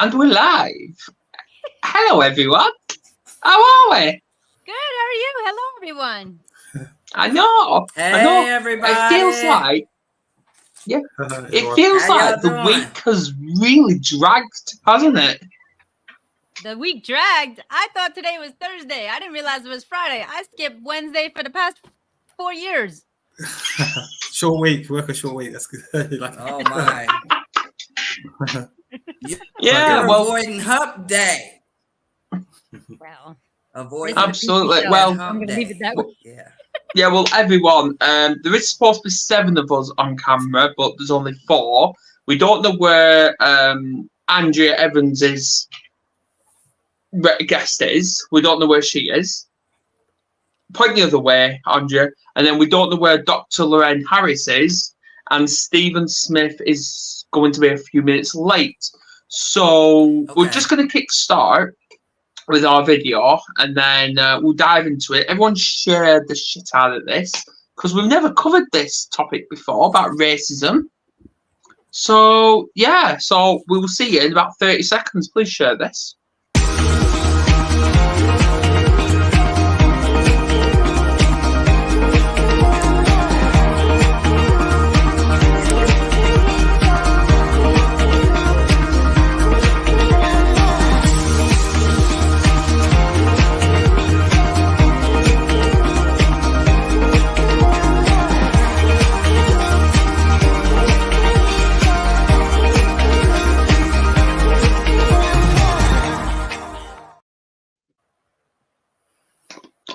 And we're live. Hello, everyone. How are we? Good. How are you? Hello, everyone. I know. Hey, everybody. It feels like, the week has really dragged, hasn't it? The week dragged. I thought today was Thursday. I didn't realize it was Friday. I skipped Wednesday for the past 4 years. Short week. Work a short week. That's good. Oh my. You're avoiding hump day. Well, avoiding absolutely. Well, I'm going to leave it that way. Yeah. Yeah, well, everyone, there is supposed to be 7 of us on camera, but there's only 4. We don't know where Andrea Evans' guest is. We don't know where she is. Point the other way, Andrea. And then we don't know where Dr. Lorraine Harris is. And Stephen Smith is going to be a few minutes late. So we're just going to kick start with our video, and then we'll dive into it. Everyone share the shit out of this, because we've never covered this topic before about racism. So yeah, so we will see you in about 30 seconds. Please share this.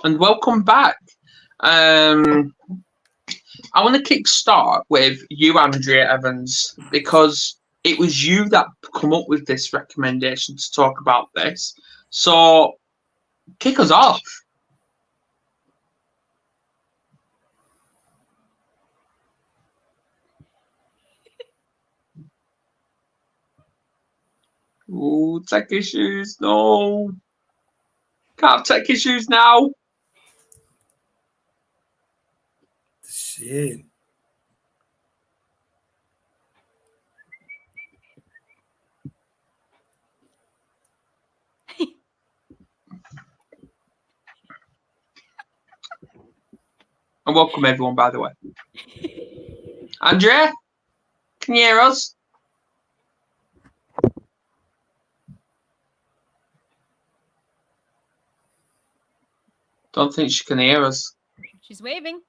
And welcome back. I want to kick start with you, Andrea Evans, because it was you that come up with this recommendation to talk about this. So kick us off. Ooh, tech issues. No. Can't have tech issues now. Shit. And welcome everyone, by the way. Andrea, can you hear us? Don't think she can hear us. She's waving.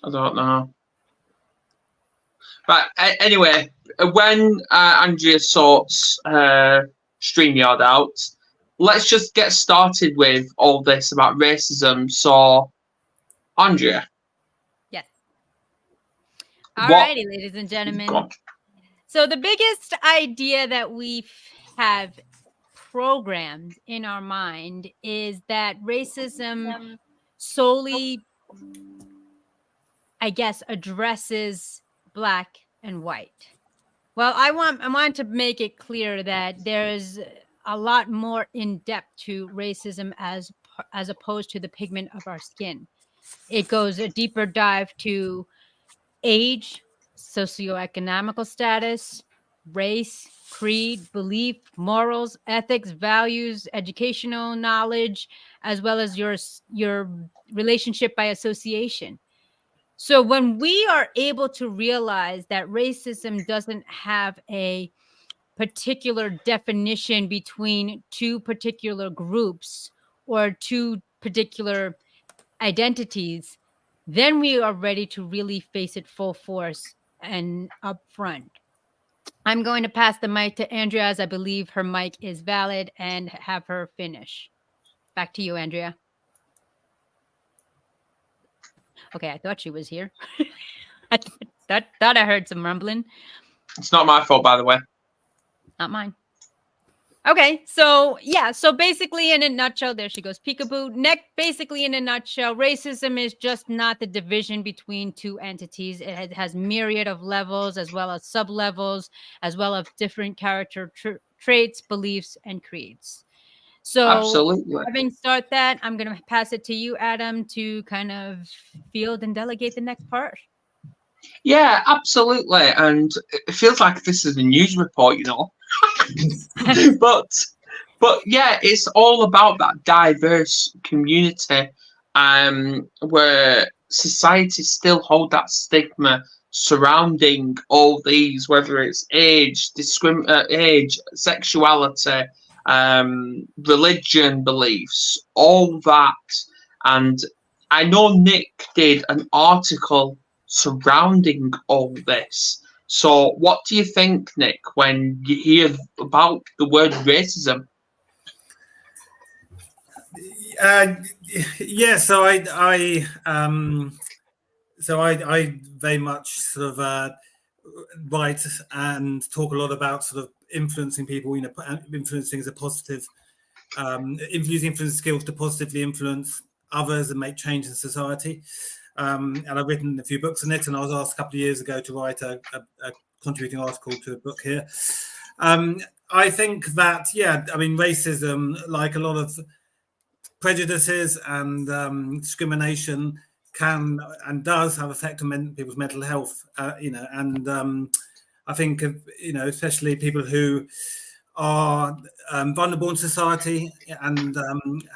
I don't know. But anyway, when Andrea sorts her StreamYard out, let's just get started with all this about racism. So, Andrea. Yes. Alrighty, ladies and gentlemen. So the biggest idea that we have programmed in our mind is that racism solely, I guess, addresses Black and white. Well, I want to make it clear that there's a lot more in depth to racism as opposed to the pigment of our skin. It goes a deeper dive to age, socioeconomical status, race, creed, belief, morals, ethics, values, educational knowledge, as well as your relationship by association. So when we are able to realize that racism doesn't have a particular definition between 2 particular groups or 2 particular identities, then we are ready to really face it full force and up front. I'm going to pass the mic to Andrea, as I believe her mic is valid, and have her finish. Back to you, Andrea. Okay, I thought she was here. I thought I heard some rumbling. It's not my fault, by the way. Not mine. Okay, so yeah, so basically in a nutshell, there she goes, peekaboo. Basically in a nutshell, racism is just not the division between 2 entities. It has myriad of levels, as well as sub-levels, as well as different character traits, beliefs, and creeds. So Absolutely. having start that, I'm going to pass it to you, Adam, to kind of field and delegate the next part. Yeah, absolutely. And it feels like this is a news report, but yeah, it's all about that diverse community, where society still hold that stigma surrounding all these, whether it's age, age, sexuality, religion, beliefs, all that. And I know Nick did an article surrounding all this. So, what do you think, Nick, when you hear about the word racism? Yeah, so I very much sort of write and talk a lot about sort of influencing people, influencing as a positive, using influence skills to positively influence others and make change in society. And I've written a few books on it, and I was asked a couple of years ago to write a contributing article to a book here. I think that, racism, like a lot of prejudices and discrimination, can and does have effect on people's mental health, and I think especially people who are vulnerable in society and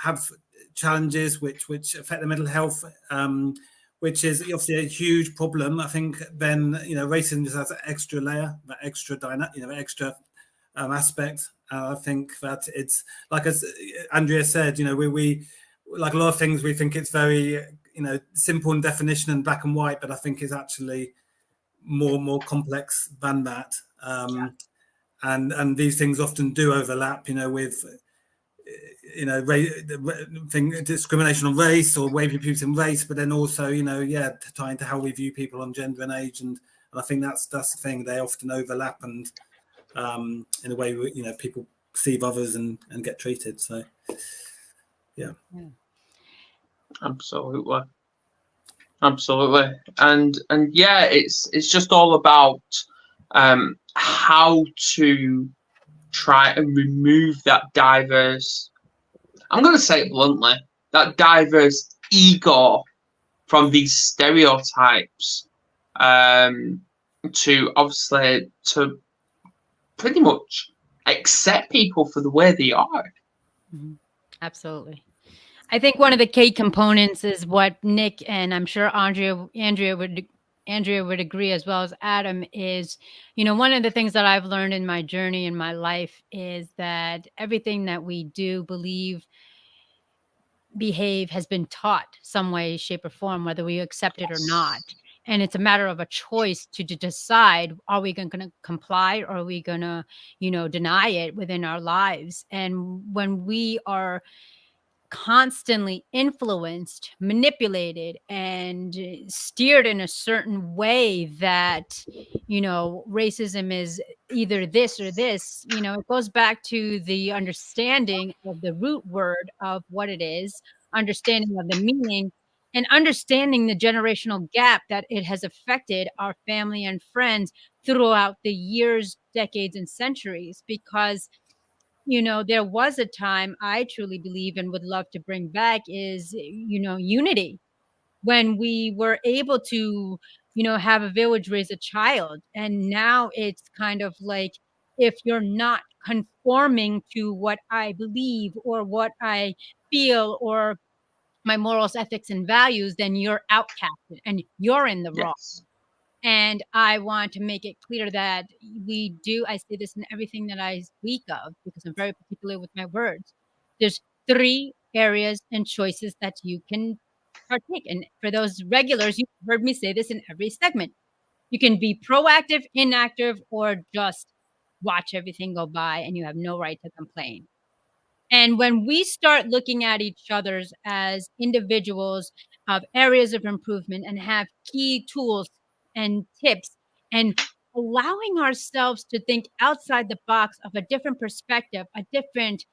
have challenges which affect their mental health, which is obviously a huge problem. I think then racism just has an extra layer, that extra extra aspect. I think that it's like, as Andrea said, we like a lot of things, we think it's very simple in definition and black and white, but I think it's actually more complex than that. And these things often do overlap, with discrimination on race or way we view people in race, but then also tying to how we view people on gender and age, and I think that's the thing, they often overlap, and in a way people perceive others and get treated. So yeah. Absolutely. And yeah, it's just all about how to try and remove that diverse, I'm going to say it bluntly, that diverse ego from these stereotypes, to obviously to pretty much accept people for the way they are. Mm-hmm. Absolutely. I think one of the key components is what Nick, and I'm sure Andrea would agree, as well as Adam, is, one of the things that I've learned in my journey in my life is that everything that we do, believe, behave has been taught some way, shape, or form, whether we accept it or not. And it's a matter of a choice to decide, are we going to comply, or are we going to, deny it within our lives? And when we are constantly influenced, manipulated, and steered in a certain way that, racism is either this or this, it goes back to the understanding of the root word of what it is, understanding of the meaning, and understanding the generational gap that it has affected our family and friends throughout the years, decades, and centuries. Because there was a time, I truly believe and would love to bring back, is, unity, when we were able to, have a village raise a child. And now it's kind of like, if you're not conforming to what I believe or what I feel or my morals, ethics, and values, then you're outcasted and you're in the wrong. Yes. And I want to make it clear that I say this in everything that I speak of, because I'm very particular with my words. There's 3 areas and choices that you can partake. And for those regulars, you've heard me say this in every segment. You can be proactive, inactive, or just watch everything go by and you have no right to complain. And when we start looking at each other's as individuals of areas of improvement and have key tools and tips, and allowing ourselves to think outside the box of a different perspective, a different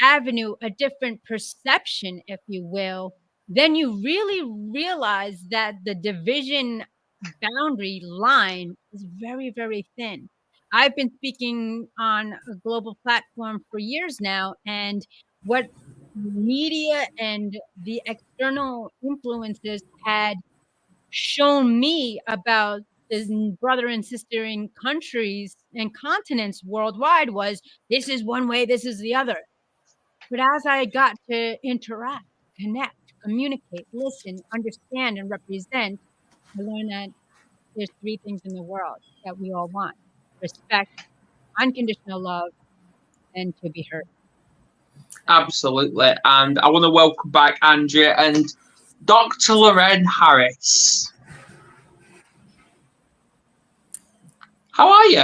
avenue, a different perception, if you will, then you really realize that the division boundary line is very, very thin. I've been speaking on a global platform for years now, and what media and the external influences had shown me about the brother and sister in countries and continents worldwide was this is one way, this is the other. But as I got to interact, connect, communicate, listen, understand, and represent, I learned that there's three things in the world that we all want: respect, unconditional love, and to be heard. Absolutely. And I want to welcome back Andrea and Dr. Lorraine Harris. How are you?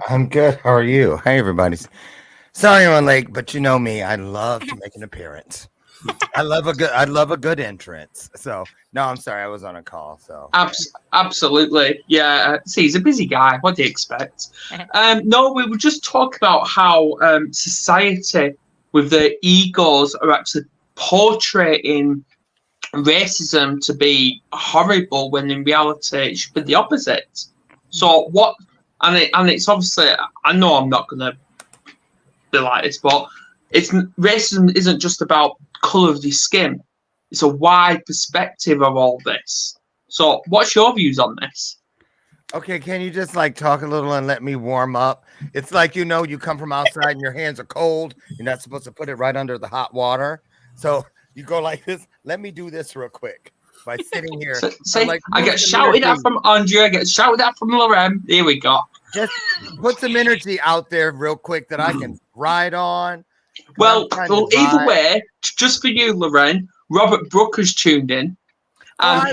I'm good. How are you? Hey, everybody. Sorry I'm late, but you know me. I love to make an appearance. I love a good entrance. So no, I'm sorry. I was on a call. So Absolutely. Yeah. See, he's a busy guy. What do you expect? No, we were just talking about how society with their egos are actually portraying racism to be horrible when in reality it should be the opposite. So what? And it's obviously, I know I'm not gonna be like this, but racism isn't just about colour of your skin. It's a wide perspective of all this. So what's your views on this? okay, can you just like talk a little and let me warm up? It's like you come from outside and your hands are cold. You're not supposed to put it right under the hot water. So you go like this. Let me do this real quick by sitting here. See, like, I get shouted at from Andrea, I get shouted at from Lorraine. Here we go. Just put some energy out there real quick that I can ride on. Well, either way, just for you, Lorraine, Robert Brooker's tuned in. And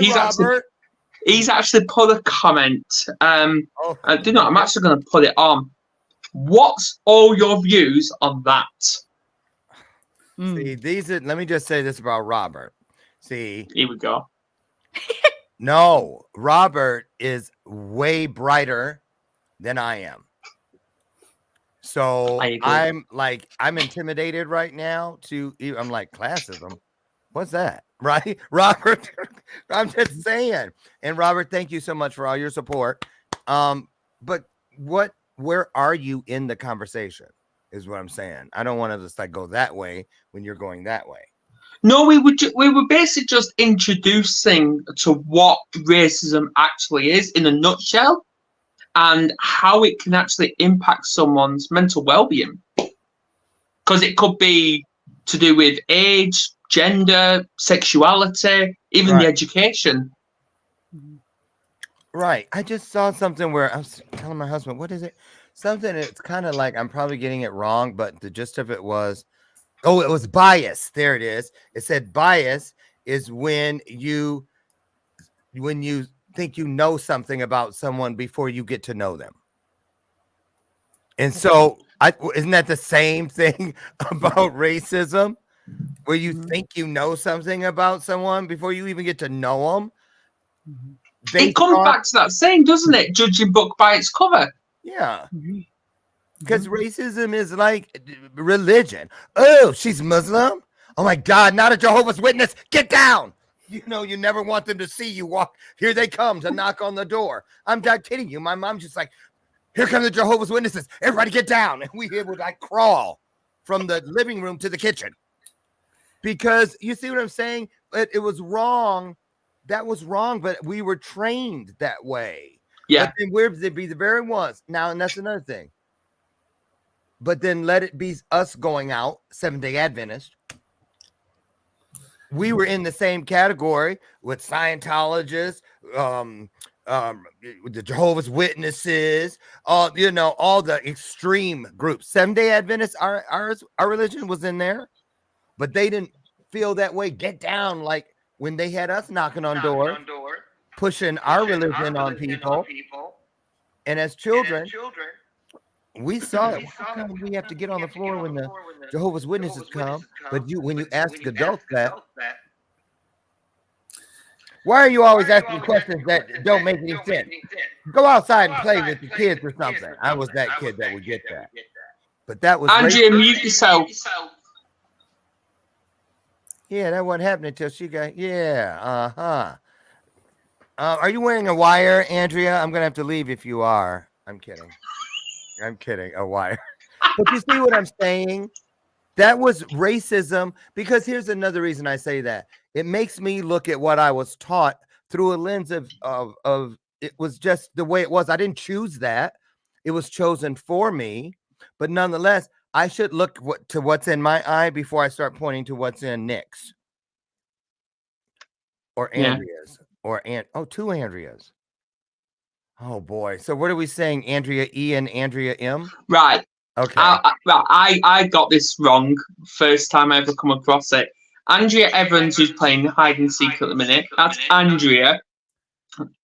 he's actually put a comment. I'm actually going to put it on. What's all your views on that? See, let me just say this about Robert. See, here we go. No, Robert is way brighter than I am. So I'm intimidated right now I'm like, classism. What's that? Right? Robert, I'm just saying. And Robert, thank you so much for all your support. But where are you in the conversation is what I'm saying. I don't want to just like go that way when you're going that way. No, we were basically just introducing to what racism actually is in a nutshell and how it can actually impact someone's mental well-being. Because it could be to do with age, gender, sexuality, even the education. Right. I just saw something where I was telling my husband, what is it? Something, it's kind of like, I'm probably getting it wrong, but the gist of it was, it was bias. There it is. It said bias is when you think you know something about someone before you get to know them. And so isn't that the same thing about racism? Where you think you know something about someone before you even get to know them? It comes back to that saying, doesn't it? Judging book by its cover. Yeah. Because racism is like religion. Oh, she's Muslim? Oh my God, not a Jehovah's Witness. Get down. You never want them to see you walk. Here they come to knock on the door. I'm not kidding you. My mom's just like, here come the Jehovah's Witnesses. Everybody get down. And we would like crawl from the living room to the kitchen. Because you see what I'm saying? It was wrong. That was wrong, but we were trained that way. Yeah. But then we're the very ones. Now, and that's another thing. But then let it be us going out, Seventh-day Adventist. We were in the same category with Scientologists, with the Jehovah's Witnesses, all the extreme groups. Seventh-day Adventists, our religion was in there, but they didn't feel that way. Get down, like when they had us knocking on doors, pushing our religion on people. And as children, we saw it. How come we have to get on the floor when the Jehovah's Witnesses come? But when you ask adults that, why are you always asking questions that don't make any sense? Go outside and play with the kids or something. I was that kid that would get that. But that was Andrea, mute yourself. Yeah, that wasn't happening until she got, are you wearing a wire, Andrea? I'm going to have to leave if you are. I'm kidding. I'm kidding. A wire. But you see what I'm saying? That was racism, because here's another reason I say that. It makes me look at what I was taught through a lens of it was just the way it was. I didn't choose that. It was chosen for me. But nonetheless, I should look to what's in my eye before I start pointing to what's in Nick's or Andrea's or two Andreas. Oh boy. So what are we saying? Andrea E and Andrea M? Right. Okay. I got this wrong first time I ever come across it. Andrea Evans, who's playing hide and seek at the minute, that's Andrea.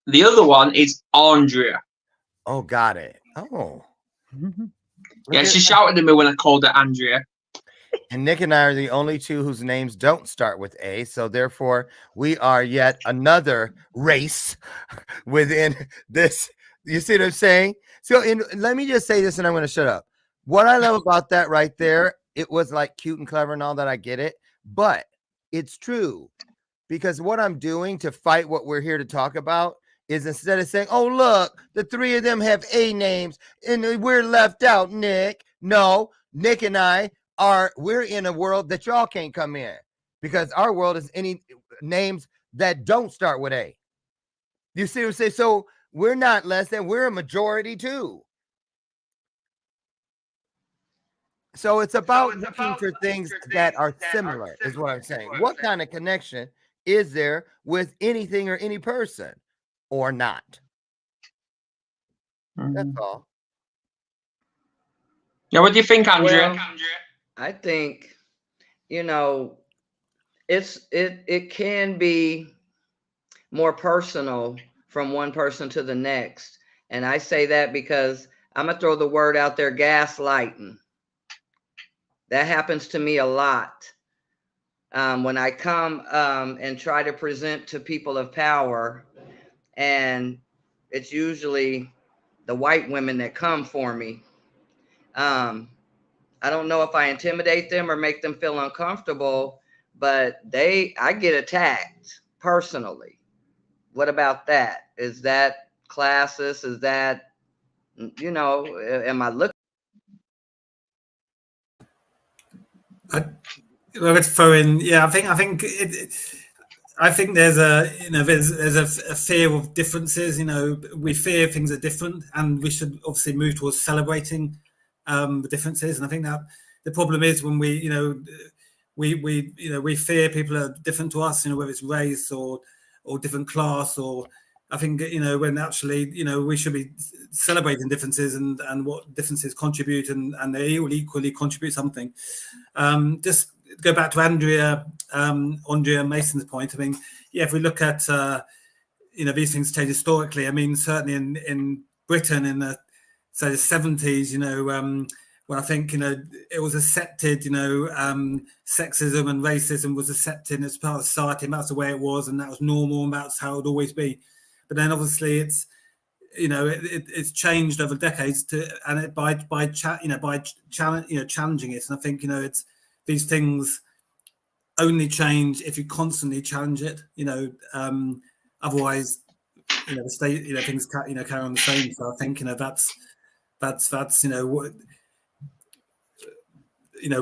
The other one is Andrea. Oh, got it. Oh. Yeah, she shouted at me when I called her Andrea. And Nick and I are the only two whose names don't start with A. So therefore, we are yet another race within this. You see what I'm saying? So let me just say this and I'm going to shut up. What I love about that right there, it was like cute and clever and all that. I get it. But it's true, because what I'm doing to fight what we're here to talk about is, instead of saying, oh, look, the three of them have A names and we're left out, Nick. No, Nick and I we're in a world that y'all can't come in, because our world is any names that don't start with A. You see what I'm saying? So we're not less than, we're a majority too. So it's about looking for things that are similar, is what I'm saying. What kind of connection is there with anything or any person, or not? That's all. Yeah, what do you think, Andrea? Well, I think, you know, it can be more personal from one person to the next. And I say that because I'm gonna throw the word out there, gaslighting. That happens to me a lot. When I come and try to present to people of power, and it's usually the white women that come for me. I don't know if I intimidate them or make them feel uncomfortable, but I get attacked personally. What about that? Is that classist? Is that, am I looking? Let's throw in. Yeah, I think there's a fear of differences. We fear things are different, and we should obviously move towards celebrating the differences. And I think that the problem is when we fear people are different to us, whether it's race or different class, or I think when actually we should be celebrating differences and what differences contribute, and they all equally contribute something. Just go back to Andrea Mason's point. I mean, yeah, if we look at these things change historically. I mean, certainly in Britain in the 70s, when I think it was accepted, sexism and racism was accepted as part of society, and that's the way it was, and that was normal, and that's how it would always be. But then obviously it's it's changed over decades by challenging it. And I think it's these things only change if you constantly challenge it. Otherwise, the state things carry on the same. So I think that's what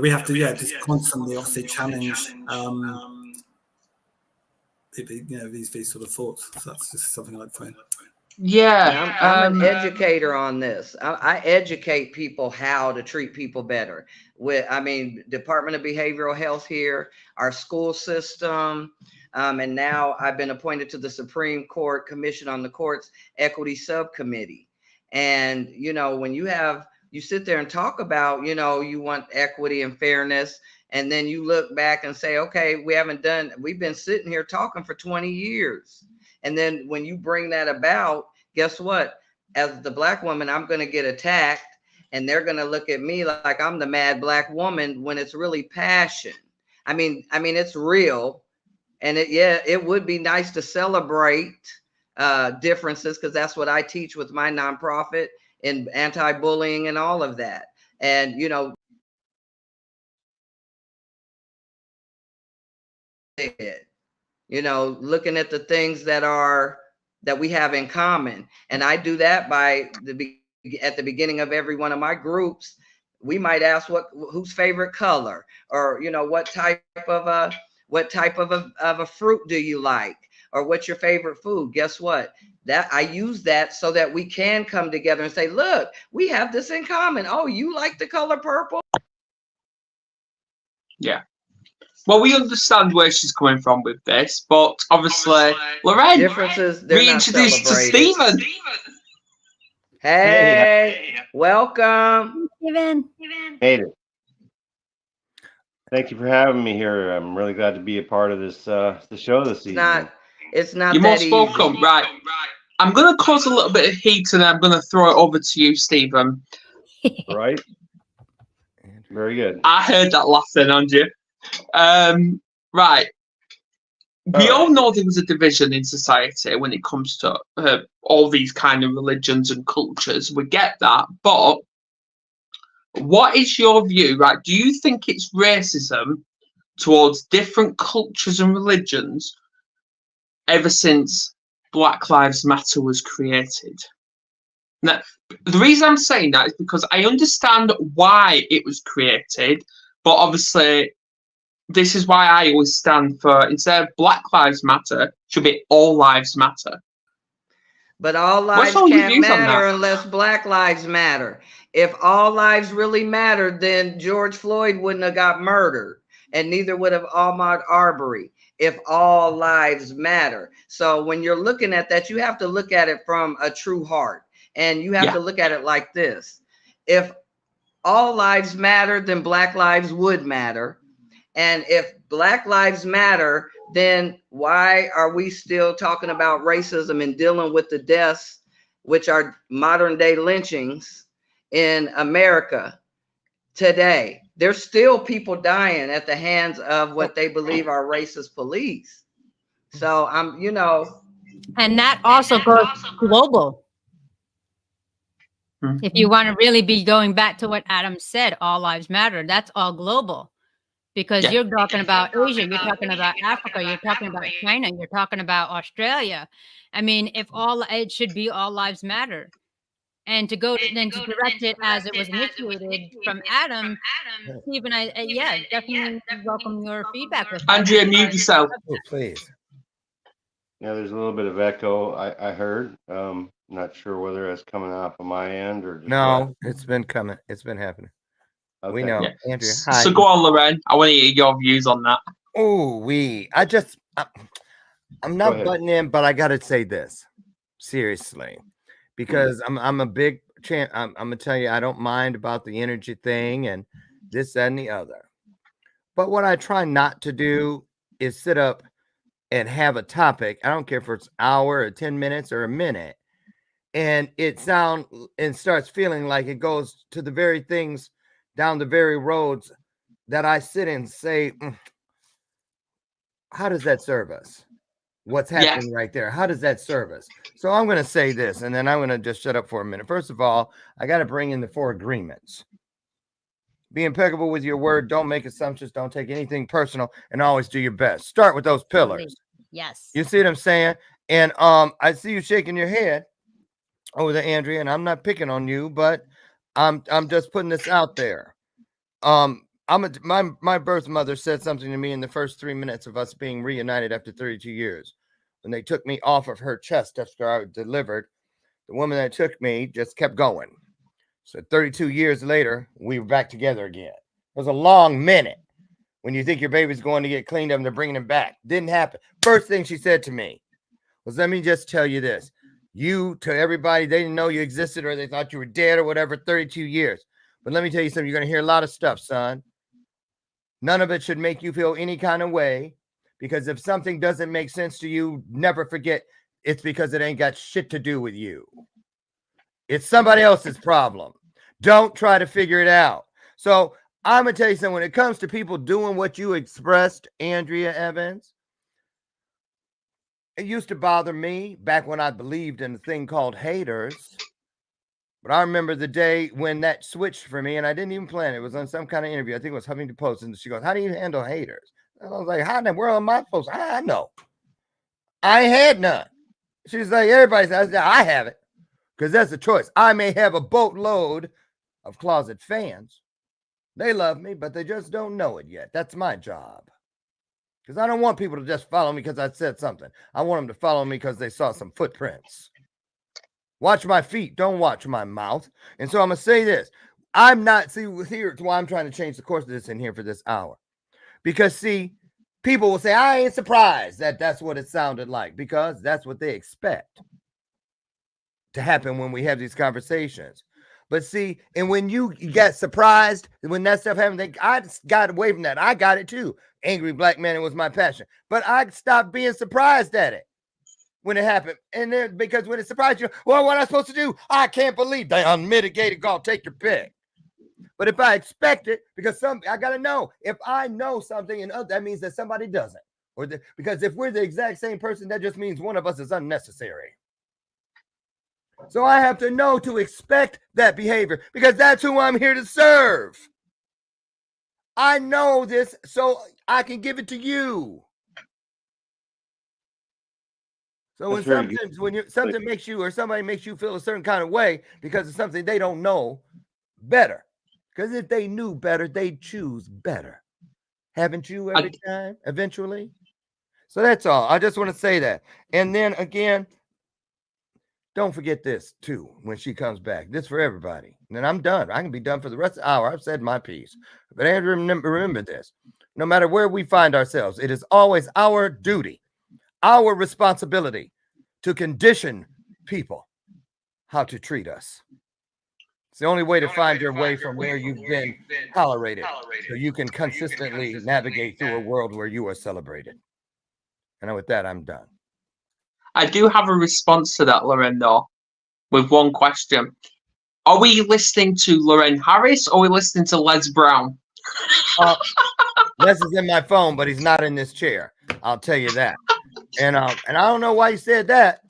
we have to just constantly obviously challenge these sort of thoughts. So that's just something I like to find. Yeah, I'm an educator on this. I educate people how to treat people better. Department of Behavioral Health here, our school system, and now I've been appointed to the Supreme Court Commission on the Courts Equity Subcommittee. And when you sit there and talk about you want equity and fairness, and then you look back and say, okay, we've been sitting here talking for 20 years. And then when you bring that about, guess what? As the Black woman, I'm going to get attacked, and they're going to look at me like I'm the mad Black woman, when it's really passion. I mean, it's real. And it would be nice to celebrate differences, because that's what I teach with my nonprofit in anti-bullying and all of that. And, looking at the things that we have in common. And I do that at the beginning of every one of my groups, we might ask whose favorite color, or what type of a fruit do you like, or what's your favorite food. Guess what? That I use that so that we can come together and say, look, we have this in common. Oh, you like the color purple? Yeah. Well, we understand where she's coming from with this, but obviously, Lorraine, Differences, they're not reintroduced to celebrated. Stephen. Hey, welcome. Steven. Made it. Thank you for having me here. I'm really glad to be a part of this the show this evening. It's not You're that most welcome. easy. Right. I'm going to cause a little bit of heat, and I'm going to throw it over to you, Stephen. Right? Very good. I heard that laughing on you. Right. We all know there was a division in society when it comes to all these kind of religions and cultures. We get that. But what is your view, right? Do you think it's racism towards different cultures and religions ever since Black Lives Matter was created? Now, the reason I'm saying that is because I understand why it was created, but obviously this is why I always stand for, instead of Black Lives Matter, should be All Lives Matter. But all lives can't matter unless Black lives matter. If all lives really mattered, then George Floyd wouldn't have got murdered, and neither would have Ahmaud Arbery, if all lives matter. So when you're looking at that, you have to look at it from a true heart, and you have to look at it like this. If all lives matter, then Black lives would matter. And if Black lives matter, then why are we still talking about racism and dealing with the deaths, which are modern day lynchings in America today? There's still people dying at the hands of what they believe are racist police. So and that also goes global. If you want to really be going back to what Adam said, all lives matter, that's all global. Because you're talking about Asia, you're talking about Africa, you're talking about China, you're talking about Australia. I mean, it should be all lives matter. And to direct it as it was initiated from Adam, Stephen, definitely welcome your feedback with that. Andrea, mute yourself. Oh, please. Yeah, there's a little bit of echo I heard. Not sure whether it's coming off of my end or just no, it's been coming. It's been happening. Okay. We know. Yeah. Andrea, hi. So go on, Lorraine. I want to hear your views on that. Oh, I'm not butting in, but I got to say this seriously, because I'm a big champ. I'm gonna tell you, I don't mind about the energy thing and this, that, and the other. But what I try not to do is sit up and have a topic. I don't care if it's an hour or 10 minutes or a minute, and it starts feeling like it goes to the very things down the very roads that I sit and say, how does that serve us? What's happening right there? How does that serve us? So I'm going to say this, and then I'm going to just shut up for a minute. First of all, I got to bring in the 4 agreements. Be impeccable with your word. Don't make assumptions. Don't take anything personal, and always do your best. Start with those pillars. Yes. You see what I'm saying? And I see you shaking your head over there, Andrea, and I'm not picking on you, but I'm just putting this out there. My birth mother said something to me in the first 3 minutes of us being reunited after 32 years. When they took me off of her chest after I was delivered, the woman that took me just kept going. So 32 years later, we were back together again. It was a long minute when you think your baby's going to get cleaned up and they're bringing him back. Didn't happen. First thing she said to me was, let me just tell you this. You, to everybody, they didn't know you existed or they thought you were dead or whatever, 32 years. But let me tell you something. You're going to hear a lot of stuff, son. None of it should make you feel any kind of way, because if something doesn't make sense to you, never forget it's because it ain't got shit to do with you. It's somebody else's problem. Don't try to figure it out. So I'm going to tell you something. When it comes to people doing what you expressed, Andrea Evans, it used to bother me back when I believed in a thing called haters. But I remember the day when that switched for me, and I didn't even plan it. It was on some kind of interview. I think it was Huffington Post. And she goes, how do you handle haters? And I was like, how in the world am I supposed to? I know. I ain't had none. She's like, everybody says, I have it. because that's a choice. I may have a boatload of closet fans. They love me, but they just don't know it yet. That's my job. Because I don't want people to just follow me because I said something. I want them to follow me because they saw some footprints. Watch my feet. Don't watch my mouth. And so I'm going to say this. I'm not, see, here's why I'm trying to change the course of this in here for this hour. Because, see, people will say, I ain't surprised that that's what it sounded like, because that's what they expect to happen when we have these conversations. But see, and when you get surprised, when that stuff happened, I got away from that. I got it too. Angry black man, it was my passion. But I stopped being surprised at it when it happened. And then, because when it surprised you, well, what am I supposed to do? I can't believe they unmitigated gall. Take your pick. But if I expect it, because I got to know. If I know something, and that means that somebody doesn't. Because if we're the exact same person, that just means one of us is unnecessary. So I have to know to expect that behavior, because that's who I'm here to serve. I know this so I can give it to you. So when something makes you, or somebody makes you feel a certain kind of way because of something they don't know better. Because if they knew better, they'd choose better. Haven't you every time, eventually? So that's all. I just want to say that. And then again, don't forget this too when she comes back. This for everybody. And then I'm done. I can be done for the rest of the hour. I've said my piece. But Andrew, remember this. No matter where we find ourselves, it is always our duty, our responsibility to condition people how to treat us. It's the only way to find your way from where you've been tolerated, so you can consistently navigate through a world where you are celebrated. And with that, I'm done. I do have a response to that, Loren, though, with one question. Are we listening to Loren Harris, or are we listening to Les Brown? Les is in my phone, but he's not in this chair. I'll tell you that. And I don't know why you said that,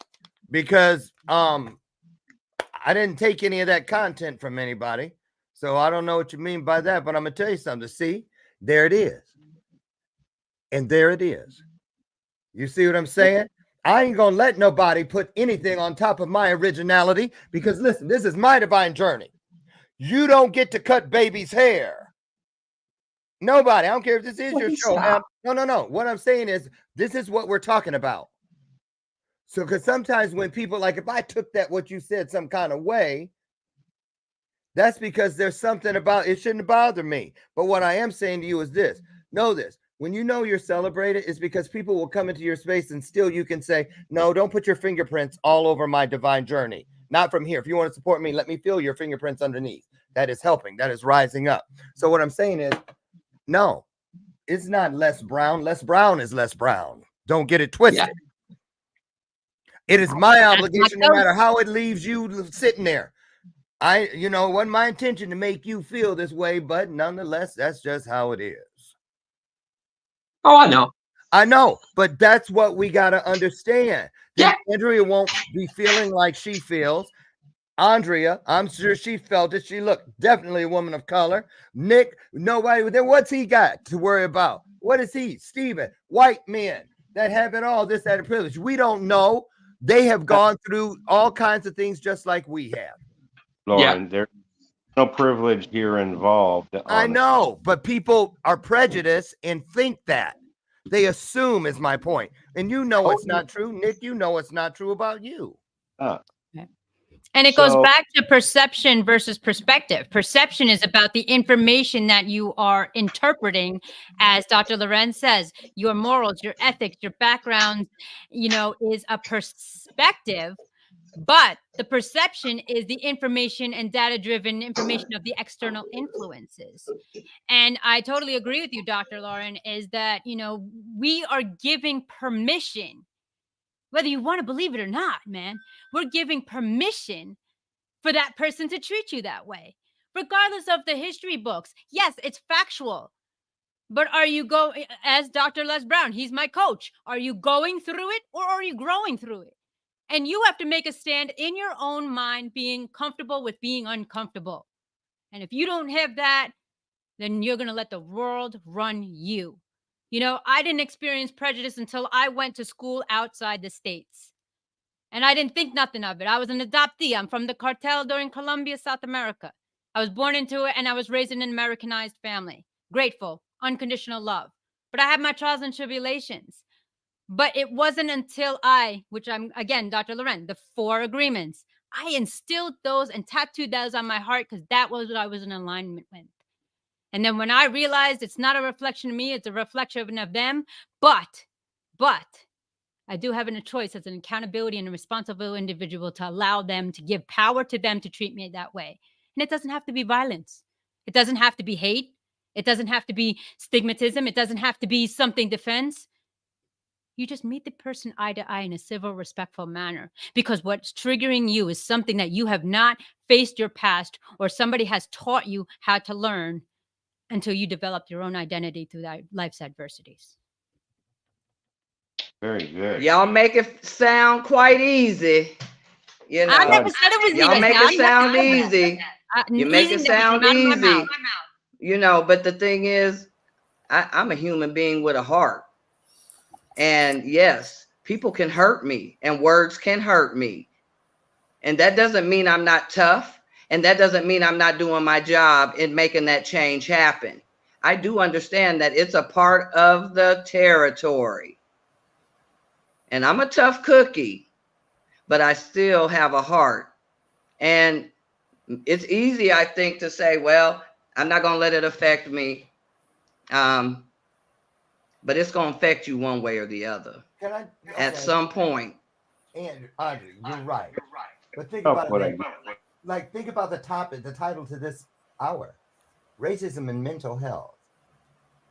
because I didn't take any of that content from anybody. So I don't know what you mean by that, but I'm going to tell you something. See, there it is. And there it is. You see what I'm saying? I ain't going to let nobody put anything on top of my originality, because listen, this is my divine journey. You don't get to cut baby's hair. Nobody. I don't care if this is your show. No. What I'm saying is, this is what we're talking about. So, because sometimes when people, like, if I took that, what you said, some kind of way, that's because there's something about it shouldn't bother me. But what I am saying to you is this. Know this. When you know you're celebrated, it's because people will come into your space and still you can say, no, don't put your fingerprints all over my divine journey. Not from here. If you want to support me, let me feel your fingerprints underneath. That is helping. That is rising up. So what I'm saying is, no, it's not Les Brown. Les Brown is Les Brown. Don't get it twisted. Yeah. It is my obligation, no matter how it leaves you sitting there. It wasn't my intention to make you feel this way, but nonetheless, that's just how it is. Oh, I know. I know, but that's what we got to understand. Yeah. Andrea won't be feeling like she feels. Andrea, I'm sure she felt it. She looked definitely a woman of color. Nick, nobody. Then what's he got to worry about? What is he? Steven, white men that have it all, this, that, and privilege. We don't know. They have gone through all kinds of things just like we have. Lauren, there's no privilege here involved. I know, but people are prejudiced and think that. They assume is my point. And you know it's not true. Nick, you know it's not true about you. And it goes back to perception versus perspective. Perception is about the information that you are interpreting. As Dr. Lorenz says, your morals, your ethics, your background, is a perspective. But the perception is the information and data-driven information of the external influences. And I totally agree with you, Dr. Lauren, is that, we are giving permission. Whether you want to believe it or not, man, we're giving permission for that person to treat you that way, regardless of the history books. Yes, it's factual. But are you as Dr. Les Brown, he's my coach. Are you going through it, or are you growing through it? And you have to make a stand in your own mind, being comfortable with being uncomfortable. And if you don't have that, then you're going to let the world run you. I didn't experience prejudice until I went to school outside the States. And I didn't think nothing of it. I was an adoptee. I'm from the cartel during Colombia, South America. I was born into it, and I was raised in an Americanized family. Grateful, unconditional love. But I had my trials and tribulations. But it wasn't until which I'm, again, Dr. Loren, the 4 agreements, I instilled those and tattooed those on my heart because that was what I was in alignment with. And then when I realized it's not a reflection of me, it's a reflection of them. But I do have a choice as an accountability and a responsible individual to allow them, to give power to them to treat me that way. And it doesn't have to be violence. It doesn't have to be hate. It doesn't have to be stigmatism. It doesn't have to be something defense. You just meet the person eye to eye in a civil, respectful manner, because what's triggering you is something that you have not faced your past, or somebody has taught you how to learn until you develop your own identity through that life's adversities. Very good. Y'all make it sound quite easy. You know, I never said it was easy. y'all make it sound easy. You make it sound easy. You know, but the thing is, I'm a human being with a heart. And yes, people can hurt me, and words can hurt me. And that doesn't mean I'm not tough. And that doesn't mean I'm not doing my job in making that change happen. I do understand that it's a part of the territory. And I'm a tough cookie, but I still have a heart. And it's easy, I think, to say, well, I'm not going to let it affect me. But it's going to affect you one way or the other at some point. And Audrey, you're right. But think about it. Think about the topic, the title to this hour: racism and mental health.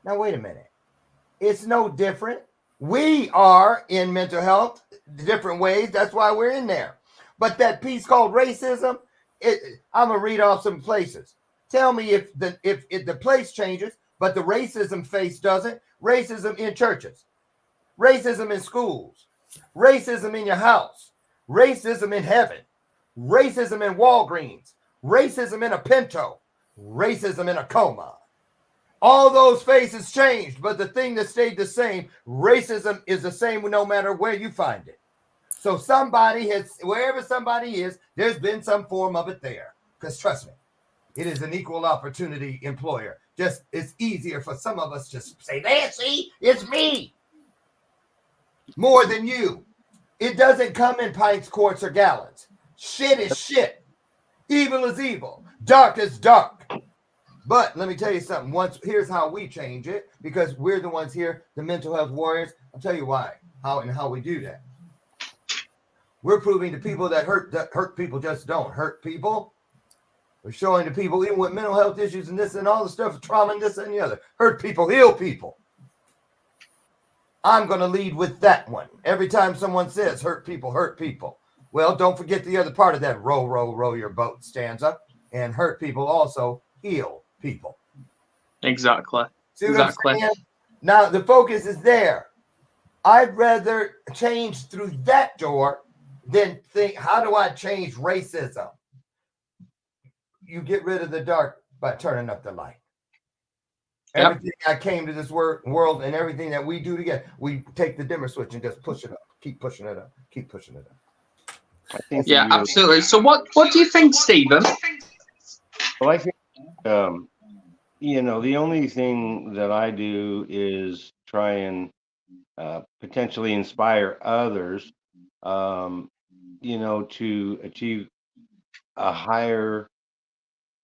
Now, wait a minute. It's no different. We are in mental health different ways. That's why we're in there. But that piece called racism, I'm gonna read off some places. Tell me if the place changes, but the racism face doesn't. Racism in churches, racism in schools, racism in your house, racism in heaven, racism in Walgreens, racism in a Pinto, racism in a coma. All those faces changed, but the thing that stayed the same, racism is the same no matter where you find it. So somebody has, wherever somebody is, there's been some form of it there. Because trust me, it is an equal opportunity employer. Just it's easier for some of us to say, there, see, it's me. More than you. It doesn't come in pints, quarts, or gallons. Shit is shit. Evil is evil. Dark is dark. But let me tell you something. Here's how we change it, because we're the ones here, the mental health warriors. I'll tell you why, how we do that. We're proving to people that hurt people just don't hurt people. We're showing to people, even with mental health issues and this and all the stuff, trauma and this and the other, hurt people, heal people. I'm going to lead with that one. Every time someone says hurt people, well, don't forget the other part of that row, row, row your boat stanza. And hurt people also heal people. Exactly. See what I'm saying? Now, the focus is there. I'd rather change through that door than think, how do I change racism? You get rid of the dark by turning up the light. Yep. Everything I came to this world and everything that we do together, we take the dimmer switch and just push it up. Keep pushing it up. Keep pushing it up. Yeah, absolutely. So what do you think, Stephen? Well, I think, the only thing that I do is try and potentially inspire others, to achieve a higher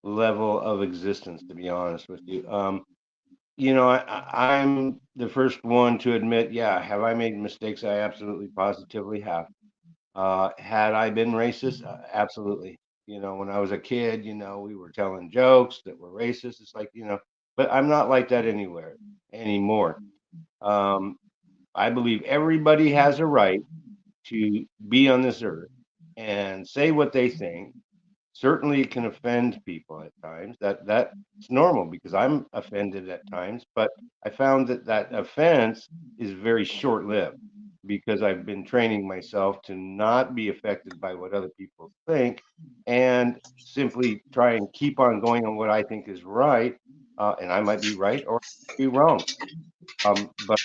level of existence, to be honest with you. I'm the first one to admit, have I made mistakes? I absolutely positively have. Had I been racist? Absolutely. When I was a kid, we were telling jokes that were racist. It's like, but I'm not like that anymore. I believe everybody has a right to be on this earth and say what they think. Certainly it can offend people at times. That's normal, because I'm offended at times, but I found that offense is very short-lived, because I've been training myself to not be affected by what other people think and simply try and keep on going on what I think is right. And I might be right or be wrong. But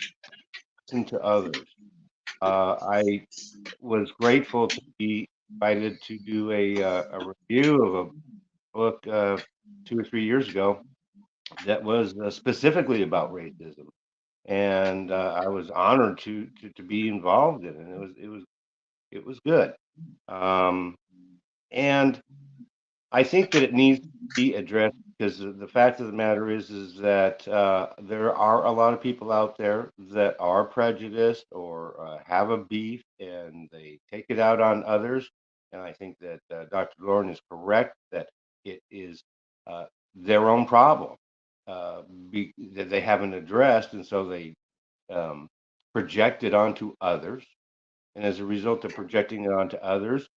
listen to others. I was grateful to be invited to do a review of a book 2 or 3 years ago that was specifically about racism, and I was honored to be involved in it. It was good, and I think that it needs to be addressed because the fact of the matter is that there are a lot of people out there that are prejudiced or have a beef, and they take it out on others. And I think that Dr. Lauren is correct that it is their own problem that they haven't addressed, and so they project it onto others. And as a result of projecting it onto others,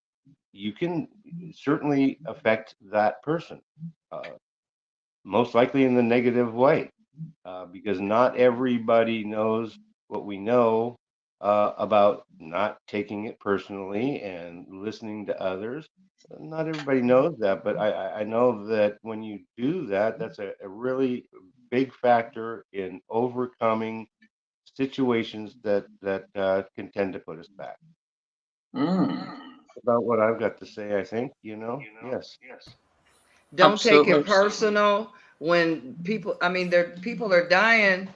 you can certainly affect that person, most likely in the negative way, because not everybody knows what we know about not taking it personally and listening to others. Not everybody knows that, but I know that when you do that, that's a really big factor in overcoming situations that can tend to put us back. About what I've got to say, I think, yes. Don't take it Absolutely. personal when people, I mean, people are dying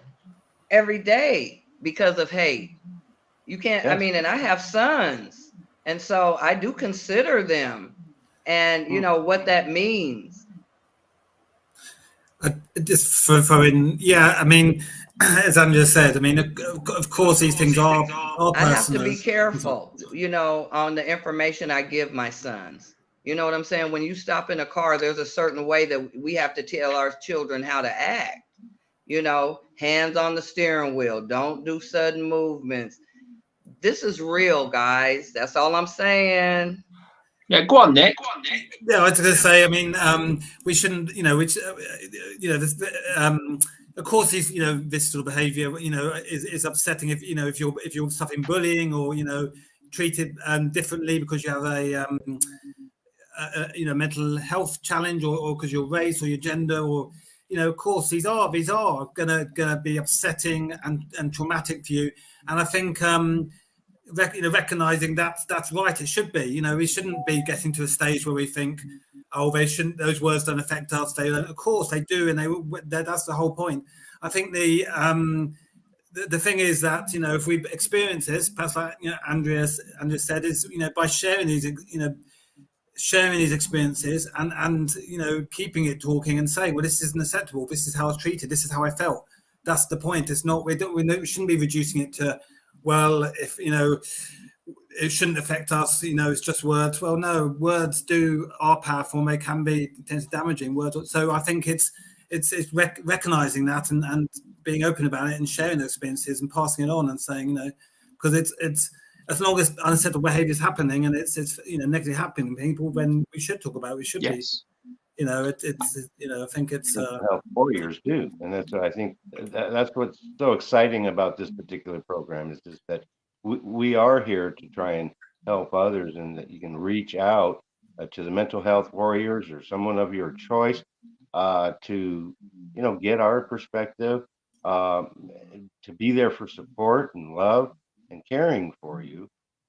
every day because of hate. You can't, I Yes. mean, and I have sons, and so I do consider them, and you know what that means. Just for in, yeah, I mean, as Andrea said, I mean, of course, these things are I have to personal. be careful, you know, on the information I give my sons. You know what I'm saying? When you stop in a car, there's a certain way that we have to tell our children how to act. You know, hands on the steering wheel. Don't do sudden movements. This is real, guys. That's all I'm saying. Yeah, go on, Nick. Yeah, I was going to say, I mean, we shouldn't, this, of course, this sort of behaviour, is upsetting if you're suffering bullying or treated differently because you have a mental health challenge or because your race or your gender or of course these are gonna be upsetting and traumatic for you, and I think recognizing that's right, it should be, we shouldn't be getting to a stage where we think, oh, those words don't affect us. They don't. Of course they do, and that's the whole point. I think the thing is that if we experience this, perhaps like Andrea said, is by sharing these experiences and keeping it talking and saying, well, this isn't acceptable, this is how I was treated, this is how I felt. That's the point. It's not, we shouldn't be reducing it to, well, if it shouldn't affect us, it's just words. Well, no, words are powerful and they can be potentially damaging words. So I think it's recognizing that and being open about it and sharing the experiences and passing it on and saying, because it's as long as unacceptable behavior is happening and it's negatively happening to people, then we should talk about it. We should be, I think it's health warriors do, and that's what I think. That's what's so exciting about this particular program is that we are here to try and help others, and that you can reach out to the mental health warriors or someone of your choice to get our perspective, to be there for support and love and caring for you.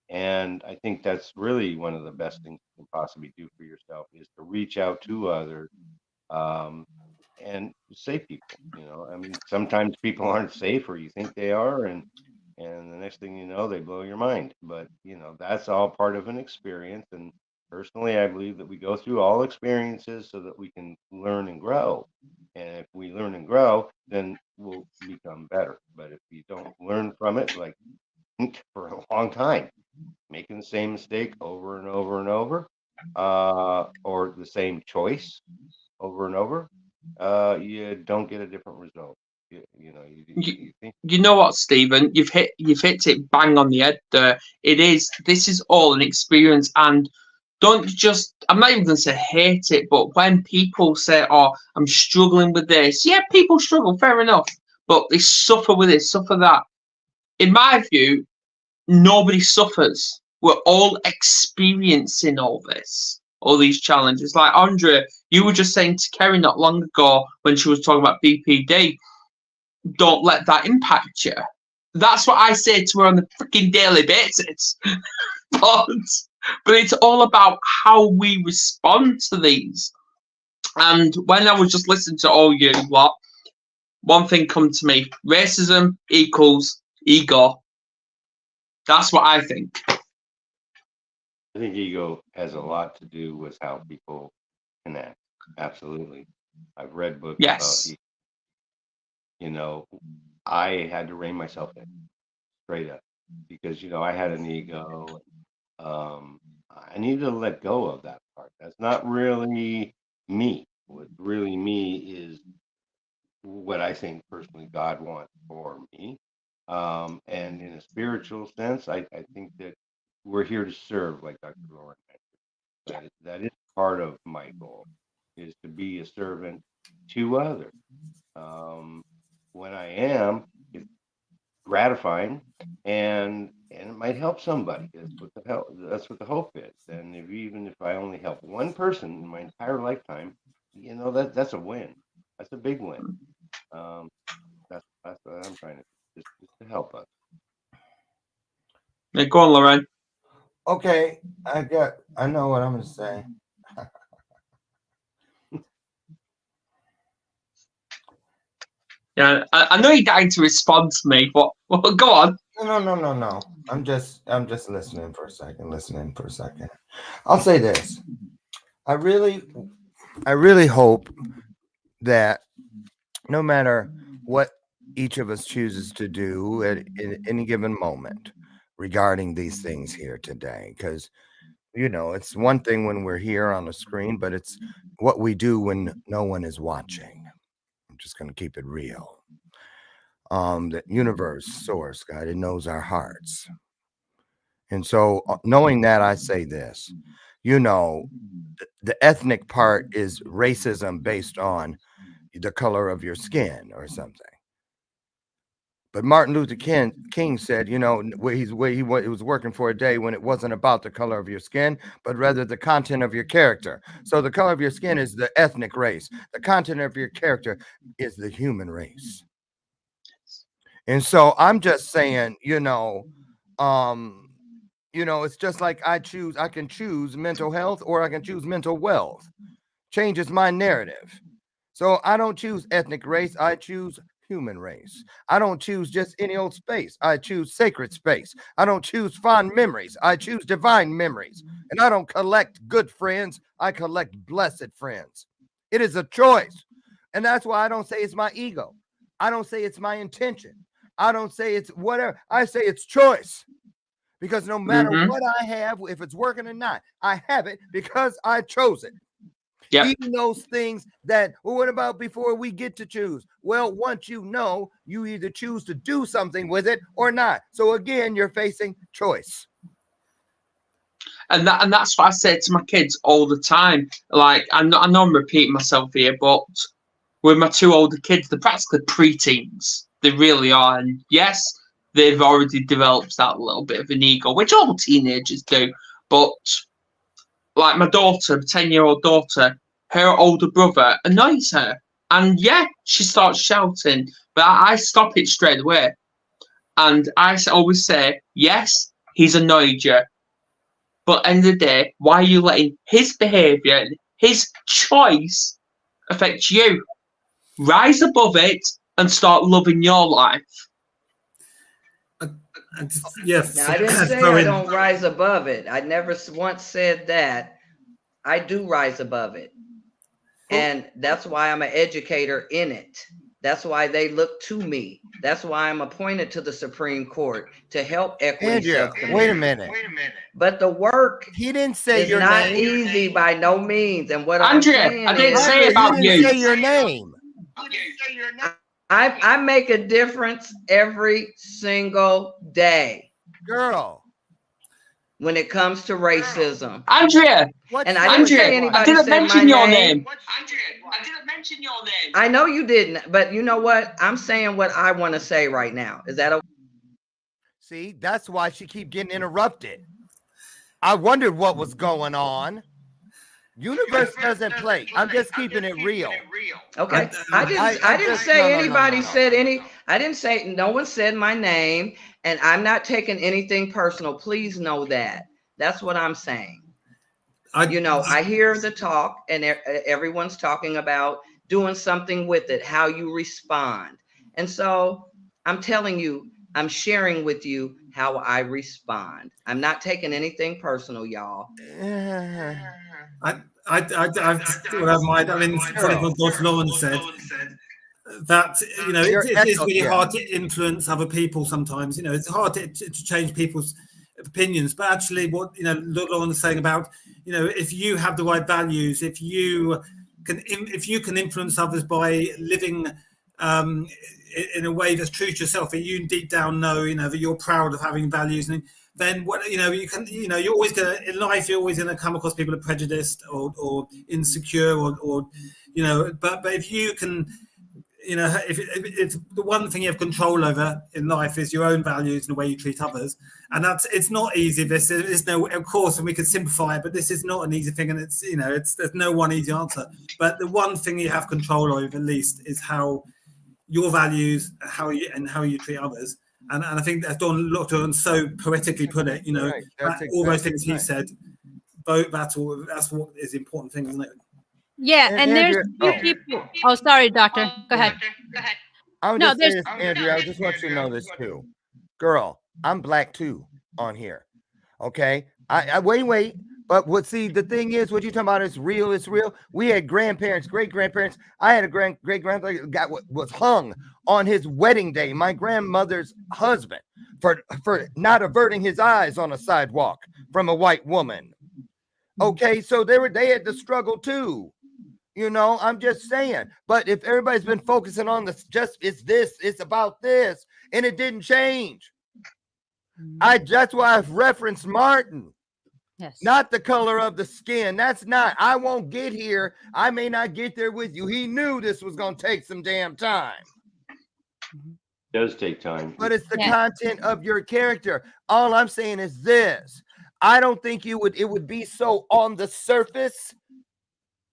And I think that's really one of the best things you can possibly do for yourself, is to reach out to others and save people. I mean, sometimes people aren't safe, or you think they are, and the next thing you know, they blow your mind. But that's all part of an experience. And personally, I believe that we go through all experiences so that we can learn and grow. And if we learn and grow, then we'll become better. But if we don't learn from it, like for a long time, making the same mistake over and over and over, or the same choice over and over, you don't get a different result. You know what, Stephen? You've hit it bang on the head there. This is all an experience, and don't just, I'm not even going to say hate it, but when people say, oh, I'm struggling with this, yeah, people struggle, fair enough, but they suffer with it, suffer that. In my view, nobody suffers. We're all experiencing all these challenges. Like Andrea, you were just saying to Kerry not long ago when she was talking about BPD, don't let that impact you. That's what I say to her on a freaking daily basis. but it's all about how we respond to these. And when I was just listening to all you lot, one thing come to me: racism equals ego. That's what I think. I think ego has a lot to do with how people connect. Absolutely. I've read books about Yes. ego. You know, I had to rein myself in straight up because, I had an ego. I needed to let go of that part. That's not really me. What really me is what I think personally God wants for me. And in a spiritual sense, I think that we're here to serve, like Dr. Lauren mentioned. That is part of my goal, is to be a servant to others. When I am, it's gratifying, and it might help somebody. That's what the hope is. And even if I only help one person in my entire lifetime, that's a win. That's a big win. That's what I'm trying to do, just to help us. Yeah, go on, Lorraine. Okay, I know what I'm going to say. Yeah, I know you're dying to respond to me, but go on. No. I'm just listening for a second. I'll say this. I really hope that no matter what each of us chooses to do at any given moment regarding these things here today, because it's one thing when we're here on the screen, but it's what we do when no one is watching. I'm just going to keep it real. The universe, source, God, it knows our hearts. And so knowing that, I say this, the ethnic part is racism based on the color of your skin or something. But Martin Luther King said, he was working for a day when it wasn't about the color of your skin, but rather the content of your character. So the color of your skin is the ethnic race. The content of your character is the human race. And so I'm just saying, it's just like I can choose mental health or I can choose mental wealth. Changes my narrative. So I don't choose ethnic race. I choose human race. I don't choose just any old space. I choose sacred space. I don't choose fond memories. I choose divine memories. And I don't collect good friends. I collect blessed friends. It is a choice. And that's why I don't say it's my ego. I don't say it's my intention. I don't say it's whatever. I say it's choice. Because no matter what I have, if it's working or not, I have it because I chose it. Yep. Even those things that, well, what about before we get to choose? Well, once you either choose to do something with it or not. So again, you're facing choice. And that's what I say to my kids all the time. Like, I know I'm repeating myself here, but with my two older kids, they're practically preteens. They really are. And yes, they've already developed that little bit of an ego, which all teenagers do. But like my daughter, 10-year-old daughter, her older brother annoys her. And yeah, she starts shouting, but I stop it straight away. And I always say, yes, he's annoyed you. But at the end of the day, why are you letting his behaviour, his choice affect you? Rise above it and start loving your life. Yes. Now, I didn't say I don't rise above it. I never once said that. I do rise above it. And that's why I'm an educator in it. That's why they look to me. That's why I'm appointed to the Supreme Court to help equity subcommittee. Wait a minute. But the work he didn't say is your not name. Easy by no means. And what Andrea, I'm saying I didn't is, say about you. Didn't say your name. I make a difference every single day. Girl. When it comes to racism. Andrea. And I didn't say anybody I didn't mention your name. Andrea, I didn't mention your name. I know you didn't, but you know what? I'm saying what I want to say right now. Is that okay? See, that's why she keep getting interrupted. I wondered what was going on. Universe doesn't play. I'm just keeping it real. Okay. I didn't say anybody said any. I didn't say, no one said my name, and I'm not taking anything personal. Please know that. That's what I'm saying. You know, I hear the talk, and everyone's talking about doing something with it, how you respond. And so I'm telling you, I'm sharing with you how I respond. I'm not taking anything personal, y'all. I mean, funny what Dr. Lawrence said, that, you know, it is really hard to influence other people sometimes. You know, it's hard to change people's opinions, but actually what, you know, Lawrence is saying about, you know, if you have the right values, if you can influence others by living in a way that's true to yourself, that you deep down know, you know, that you're proud of having values, and then what, you know, you can, you know, you're always gonna, in life, you're always gonna come across people who are prejudiced or insecure or you know, but if you can, you know, if it's the one thing you have control over in life is your own values and the way you treat others, and it's not easy. This is no, of course, and we can simplify it, but this is not an easy thing, and it's, you know, there's no one easy answer. But the one thing you have control over, at least, is how your values, how you treat others. And I think that Dr. so poetically put it, you know, all those things he said, that's what is the important thing, isn't it? Yeah, and there's two people. Oh, sorry, doctor. Go ahead. I'm just saying this, Andrea, I just want you to know this too. Girl, I'm black too on here. Okay? I wait. But see, the thing is, what you're talking about is real. It's real. We had grandparents, great-grandparents. I had a great-grandfather was hung on his wedding day, my grandmother's husband, for not averting his eyes on a sidewalk from a white woman. Okay, so they had to struggle too. You know, I'm just saying. But if everybody's been focusing on this, it's about this, and it didn't change. That's why I've referenced Martin. Yes. Not the color of the skin. That's not. I won't get here. I may not get there with you. He knew this was going to take some damn time. It does take time. But it's the content of your character. All I'm saying is this. I don't think it would be so on the surface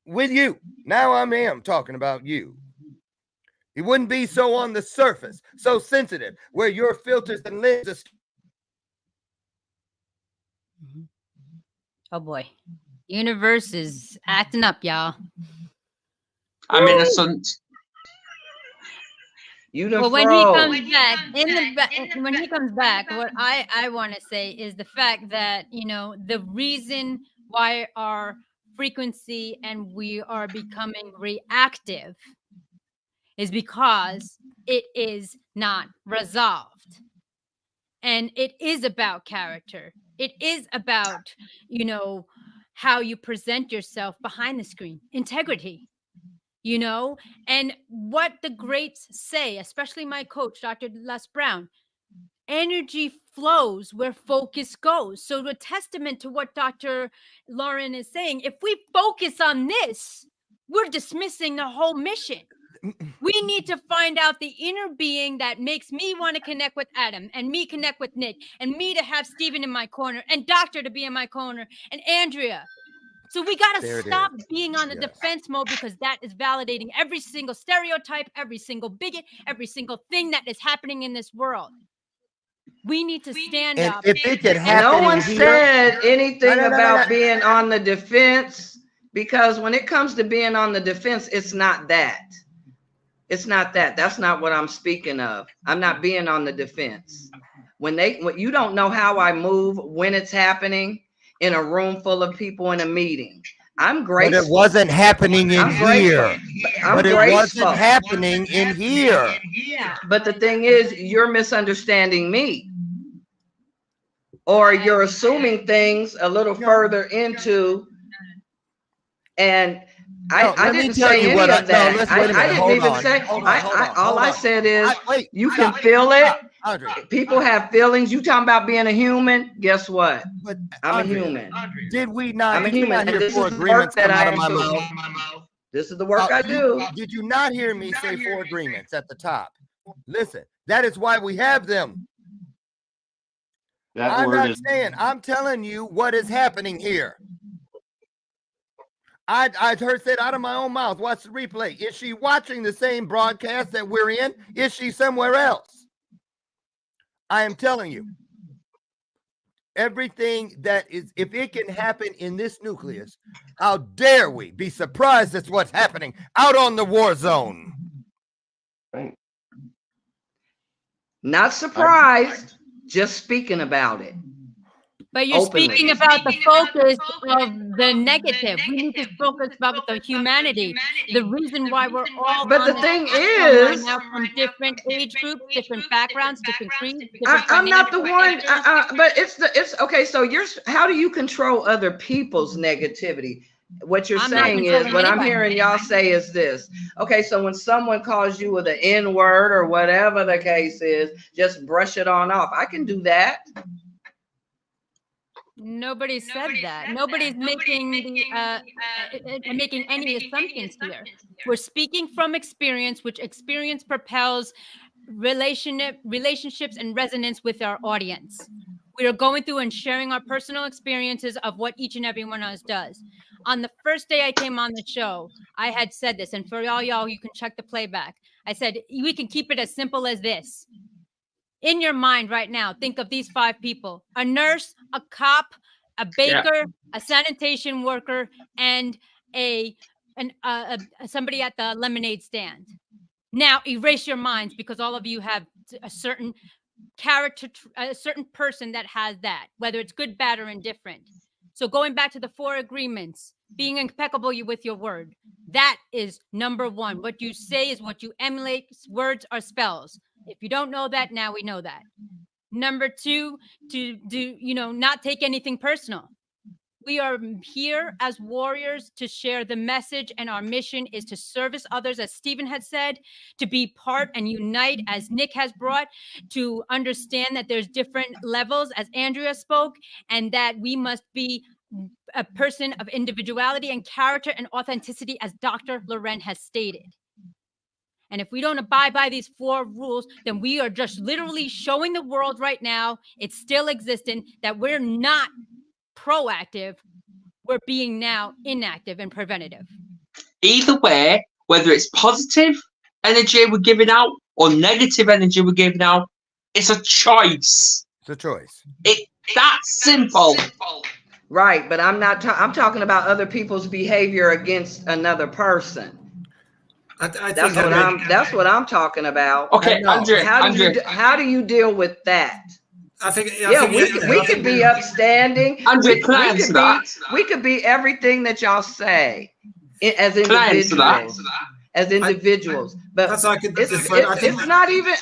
with you. Now I am talking about you. It wouldn't be so on the surface, so sensitive, where your filters and lenses. Oh boy, universe is acting up, y'all. I'm innocent. Well, when he comes back, what I want to say is the fact that, you know, the reason why our frequency and we are becoming reactive is because it is not resolved. And it is about character. It is about, you know, how you present yourself behind the screen, integrity, you know, and what the greats say, especially my coach, Dr. Les Brown, energy flows where focus goes. So a testament to what Dr. Lauren is saying, if we focus on this, we're dismissing the whole mission. We need to find out the inner being that makes me want to connect with Adam, and me connect with Nick, and me to have Stephen in my corner, and Doctor to be in my corner, and Andrea. So we got to stop being on the defense mode, because that is validating every single stereotype, every single bigot, every single thing that is happening in this world. We need to stand up. If it could happen, no one said anything about being on the defense, because when it comes to being on the defense, it's not that. It's not that. That's not what I'm speaking of. I'm not being on the defense. When you don't know how I move when it's happening in a room full of people in a meeting. I'm grateful. But it wasn't happening in here. But it wasn't happening in here. But the thing is, you're misunderstanding me. Or you're assuming things a little further into, and I didn't say any of that. I didn't even say. All I said is you can feel it. People have feelings. You talking about being a human? Guess what? I'm a human. Did we not? I'm a human. And this is the work that I do. This is the work I do. Did you not hear me say 4 agreements at the top? Listen, that is why we have them. I'm not saying. I'm telling you what is happening here. I'd heard said out of my own mouth. Watch the replay. Is she watching the same broadcast that we're in? Is she somewhere else? I am telling you, everything that is, if it can happen in this nucleus, how dare we be surprised at what's happening out on the war zone? Right. Not surprised, just speaking about it. But you're Openly. speaking about the focus of the negative. We need to focus about the humanity. The reason why we're all But on the this thing platform right is, now, from different age groups, different backgrounds, different creeds, different I'm not the financial one, status. but it's okay. So how do you control other people's negativity? What you're I'm not saying is, controlling what I'm anybody. hearing y'all say is this. Okay, so when someone calls you with an N word or whatever the case is, just brush it on off. I can do that. Nobody said that. Nobody's making making any assumptions here. We're speaking from experience, which experience propels relationships and resonance with our audience. We are going through and sharing our personal experiences of what each and every one of us does. On the first day I came on the show, I had said this, and for all y'all, you can check the playback. I said, we can keep it as simple as this. In your mind right now, think of these 5 people: a nurse, a cop, a baker, a sanitation worker, and somebody at the lemonade stand. Now erase your minds, because all of you have a certain character, a certain person that has that, whether it's good, bad, or indifferent. So going back to the 4 agreements, being impeccable with your word, that is number 1. What you say is what you emulate. Words are spells. If you don't know that, now we know that. Number 2, to not take anything personal. We are here as warriors to share the message, and our mission is to service others, as Stephen had said, to be part and unite, as Nick has brought, to understand that there's different levels, as Andrea spoke, and that we must be a person of individuality and character and authenticity, as Dr. Loren has stated. And if we don't abide by these 4 rules, then we are just literally showing the world right now, it's still existent, that we're not proactive, we're being now inactive and preventative. Either way, whether it's positive energy we're giving out or negative energy we're giving out, it's a choice. It's a choice. That's simple. Right, but I'm not. I'm talking about other people's behavior against another person. That's what I'm talking about. Okay, Andrea. How do you deal with that? I think we could be upstanding. Andrea, can I answer that? We could be everything that y'all say as individuals. As individuals, but it's not even.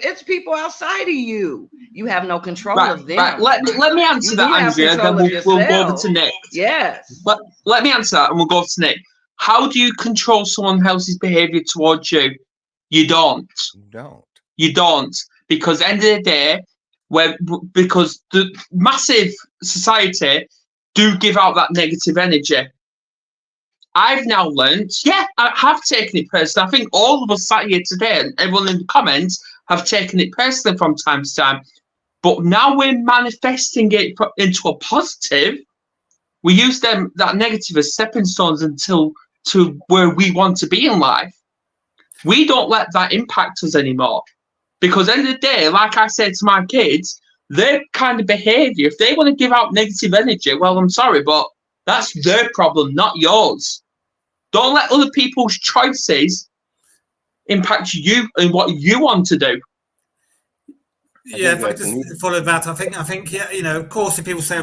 It's people outside of you. You have no control of them. Right. Let me answer that, Andrea. Then we'll go over to Nick. Yes. But let me answer that, and we'll go over to Nick. How do you control someone else's behavior towards you? You don't. You don't, because at the end of the day, because the massive society do give out that negative energy. I've now learned, I have taken it personally. I think all of us sat here today, and everyone in the comments, have taken it personally from time to time. But now we're manifesting it into a positive. We use that negative as stepping stones to where we want to be in life. We don't let that impact us anymore. Because at the end of the day, like I said to my kids, their kind of behavior, if they want to give out negative energy, well, I'm sorry, but that's their problem, not yours. Don't let other people's choices impact you and what you want to do. Yeah, if I just follow that, I think, of course, if people say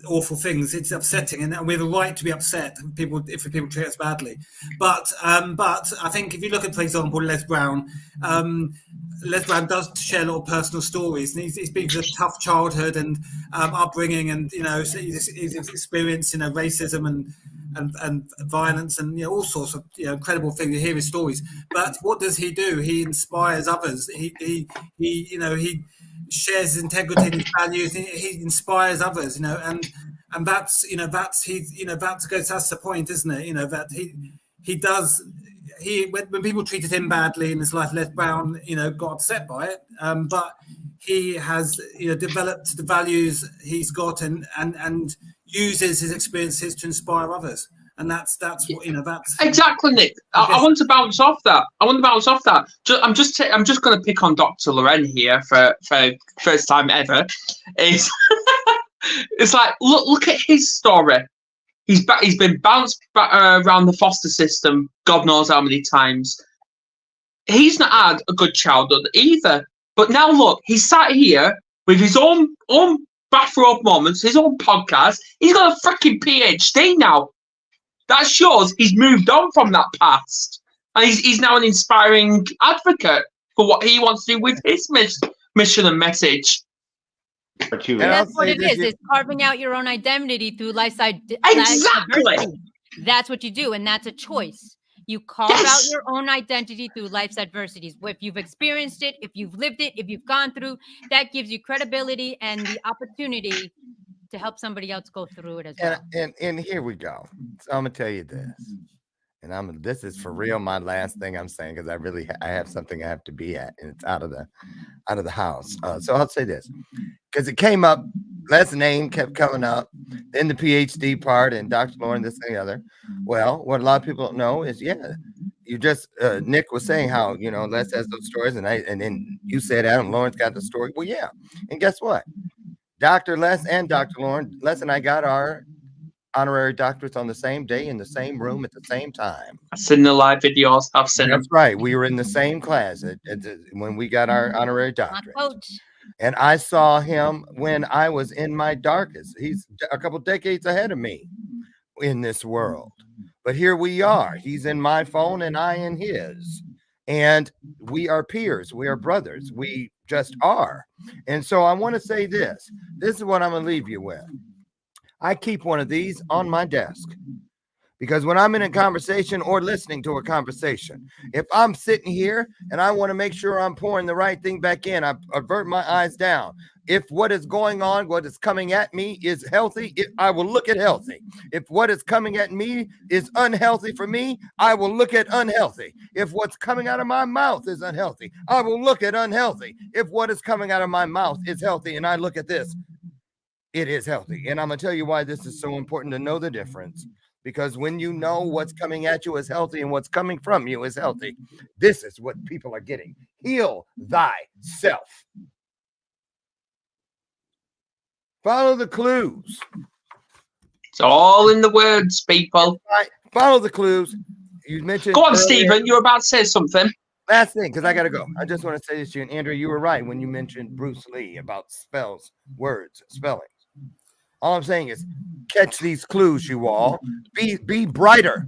awful things, it's upsetting, and we have a right to be upset if people treat us badly. But I think if you look at, for example, Les Brown does share a lot of personal stories, and he's been through a tough childhood and upbringing, and he's experienced racism and violence and all sorts of incredible things. You hear his stories, but what does he do? He inspires others. He shares his integrity and his values. He inspires others, and that's that's the point, isn't it? That he does. When people treated him badly in his life, Les Brown got upset by it, but he has developed the values he's got and uses his experiences to inspire others. and that's what that's exactly, Nick. I want to bounce off that. I'm just going to pick on Dr. Loren here for first time ever. It's it's like look at his story. He's been bounced back around the foster system, God knows how many times. He's not had a good childhood either. But now look, he's sat here with his own bathrobe moments, his own podcast. He's got a freaking PhD now. That shows he's moved on from that past. And he's now an inspiring advocate for what he wants to do with his mission and message. And that's what it is. It's carving out your own identity through lifestyle. Exactly. That's what you do. And that's a choice. You carve out your own identity through life's adversities. If you've experienced it, if you've lived it, if you've gone through, that gives you credibility and the opportunity to help somebody else go through it as well. And here we go. So I'm gonna tell you this, and this is for real. My last thing I'm saying, because I have something I have to be at, and it's out of the house. So I'll say this, because it came up. Last name kept coming up, then the PhD part, and Dr. Lauren, this and the other. Well, what a lot of people don't know is, you just Nick was saying how Les has those stories, and then you said Adam Lauren's got the story. Well, yeah, and guess what? Dr. Les and Dr. Lauren, Les and I got our honorary doctorates on the same day in the same room at the same time. I've seen the live videos. I've seen them. That's right. We were in the same class when we got our honorary doctorate. And I saw him when I was in my darkest. He's a couple decades ahead of me in this world. But here we are. He's in my phone and I in his. And we are peers. We are brothers. We just are. And so I want to say this. This is what I'm going to leave you with. I keep one of these on my desk because when I'm in a conversation or listening to a conversation, if I'm sitting here and I want to make sure I'm pouring the right thing back in, I avert my eyes down. If what is going on, what is coming at me is healthy, I will look at healthy. If what is coming at me is unhealthy for me, I will look at unhealthy. If what's coming out of my mouth is unhealthy, I will look at unhealthy. If what is coming out of my mouth is healthy and I look at this, it is healthy. And I'm going to tell you why this is so important to know the difference. Because when you know what's coming at you is healthy and what's coming from you is healthy, this is what people are getting. Heal thyself. Follow the clues. It's all in the words, people. Follow the clues. You mentioned. Go on, Stephen. You're about to say something. Last thing, because I got to go. I just want to say this to you. And Andrew, you were right when you mentioned Bruce Lee about spells, words, spellings. All I'm saying is catch these clues, you all. Be brighter.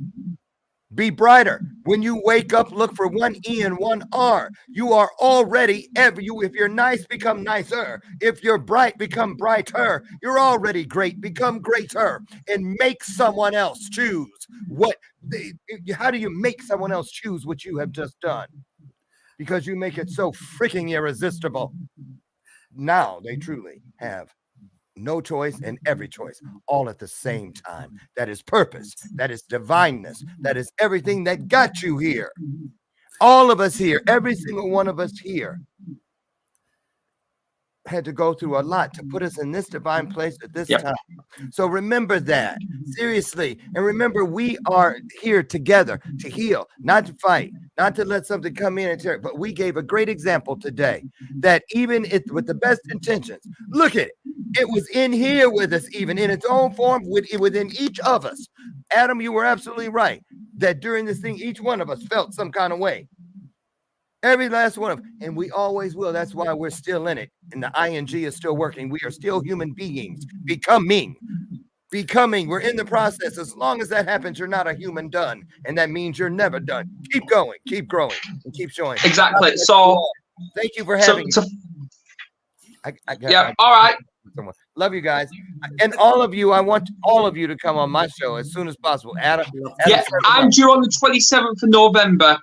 Be brighter. When you wake up, look for one E and one R. You are already if you're nice, become nicer. If you're bright, become brighter. You're already great. Become greater and make someone else choose how do you make someone else choose what you have just done? Because you make it so freaking irresistible. Now they truly have no choice and every choice all at the same time. That is purpose. That is divineness. That is everything that got you here. All of us here, every single one of us here had to go through a lot to put us in this divine place at this time. So remember that, seriously. And remember, we are here together to heal, not to fight, not to let something come in and tear it. But we gave a great example today that even with the best intentions, look at it. It was in here with us, even in its own form, within each of us. Adam, you were absolutely right that during this thing, each one of us felt some kind of way. Every last one of them. And we always will. That's why we're still in it. And the ing is still working. We are still human beings. Becoming. We're in the process. As long as that happens, you're not a human done. And that means you're never done. Keep going. Keep growing. And keep showing. Exactly. So thank you for having me. All right. Love you guys. And all of you, I want all of you to come on my show as soon as possible. Adam I'm due on the 27th of November.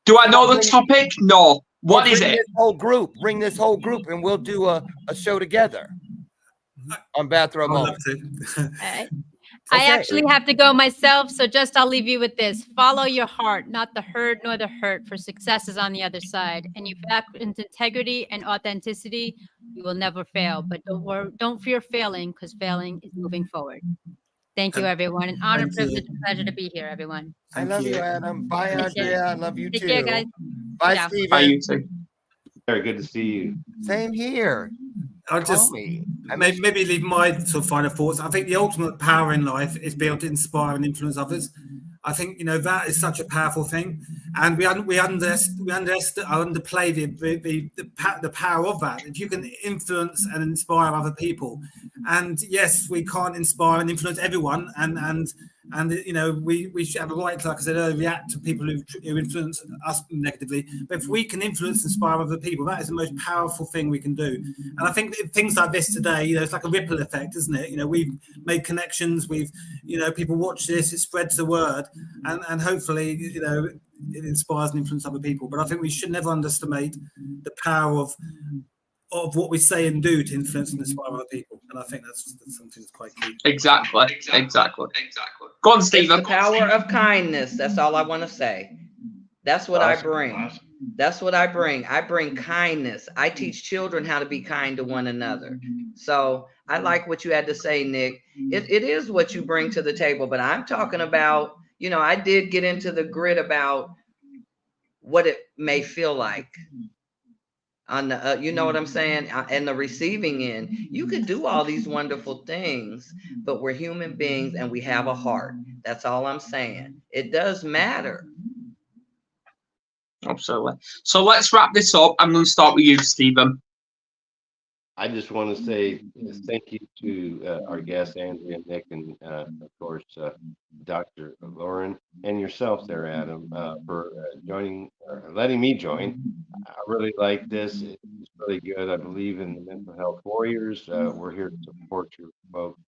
Do I know the topic? No. What is it? Bring this whole group and we'll do a show together on bathroom moments. I actually have to go myself, so I'll leave you with this. Follow your heart, not the herd nor the hurt, for success is on the other side. And you act into integrity and authenticity, you will never fail. But don't fear failing, because failing is moving forward. Thank you, everyone. An honor, Thank you. privilege, and pleasure to be here, everyone. I love you, Adam. Bye, Andrea. I love you Take too. care, guys. Bye, Ciao. Steven. Bye, you two. Very good to see you. Same here. I'll just Call me. maybe leave my sort of final thoughts. I think the ultimate power in life is being able to inspire and influence others. I think that is such a powerful thing, and we underplay the power of that. If you can influence and inspire other people, and yes, we can't inspire and influence everyone, and we should have a right, like I said earlier, react to people who influence us negatively. But if we can influence and inspire other people, that is the most powerful thing we can do. And I think things like this today, it's like a ripple effect, isn't it? We've made connections. People watch this, it spreads the word, and hopefully, it inspires and influences other people. But I think we should never underestimate the power of what we say and do to influence and inspire other people. And I think that's something that's quite key. Exactly. Go on, It's Stephen. the power of kindness. That's all I want to say. That's what I bring. Awesome. That's what I bring. I bring kindness. I teach children how to be kind to one another. So I like what you had to say, Nick. It is what you bring to the table, but I'm talking about, I did get into the grit about what it may feel like on the, you know what I'm saying? And the receiving end, you could do all these wonderful things, but we're human beings and we have a heart. That's all I'm saying. It does matter. Absolutely. So let's wrap this up. I'm going to start with you, Stephen. I just want to say thank you to our guests, Andrea, Nick, and of course, Dr. Lauren, and yourself there, Adam, for joining or letting me join. I really like this. It's really good. I believe in the mental health warriors. We're here to support you folks.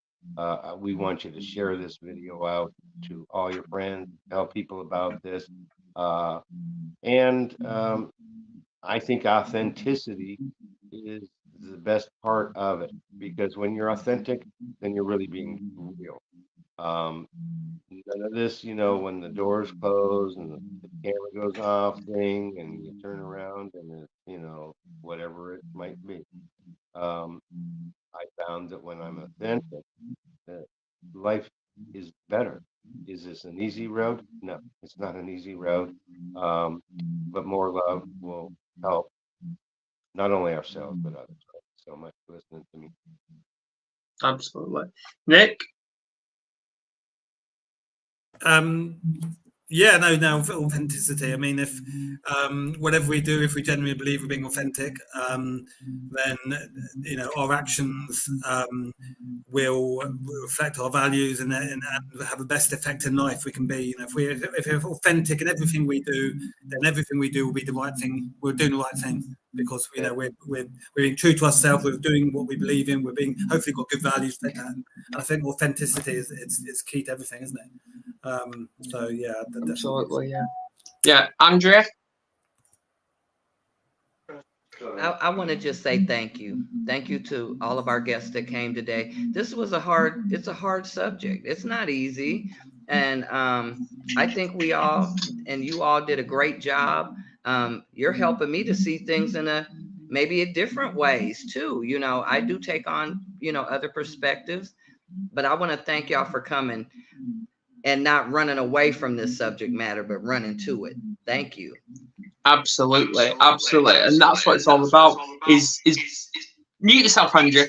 We want you to share this video out to all your friends, tell people about this. And I think authenticity is the best part of it, because when you're authentic, then you're really being real. None of this, when the doors close and the camera goes off thing and you turn around and whatever it might be. I found that when I'm authentic, that life is better. Is this an easy road? No, it's not an easy road. But more love will help not only ourselves but others. Thank you so much for listening to me. Absolutely. Nick? Authenticity. I mean, if whatever we do, if we genuinely believe we're being authentic, then our actions will reflect our values and have the best effect in life we can be. If we're authentic in everything we do, then everything we do will be the right thing. We're doing the right thing because we're being true to ourselves. We're doing what we believe in. We're being hopefully got good values. And I think authenticity is key to everything, isn't it? So yeah, absolutely. Yeah, Andrea. I want to just say thank you to all of our guests that came today. This was a hard subject. It's not easy, and I think we all and you all did a great job. You're helping me to see things in maybe different ways too. I do take on other perspectives, but I want to thank y'all for coming and not running away from this subject matter, but running to it. Thank you. Absolutely. And that's what it's all about, is mute yourself, Andrew.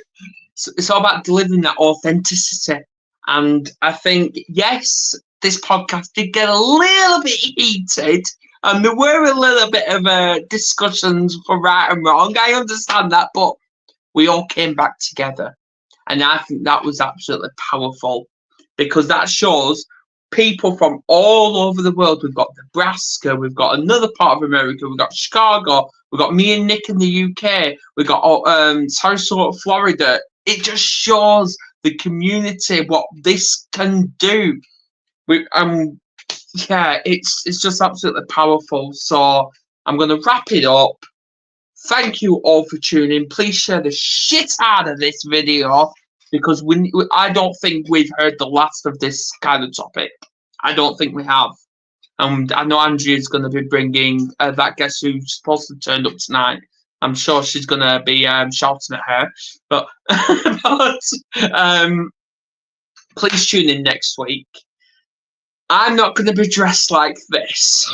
It's all about delivering that authenticity. And I think, yes, this podcast did get a little bit heated, and there were a little bit of discussions for right and wrong. I understand that, but we all came back together. And I think that was absolutely powerful, because that shows people from all over the world. We've got Nebraska, we've got another part of America, we've got Chicago, we've got me and Nick in the UK, we've got Sarasota, Florida. It just shows the community what this can do. It's just absolutely powerful. So I'm going to wrap it up. Thank you all for tuning in. Please share the shit out of this video, because I don't think we've heard the last of this kind of topic. I don't think we have. And I know Andrea's going to be bringing that guest who's supposed to turn up tonight. I'm sure she's going to be shouting at her. But please tune in next week. I'm not going to be dressed like this.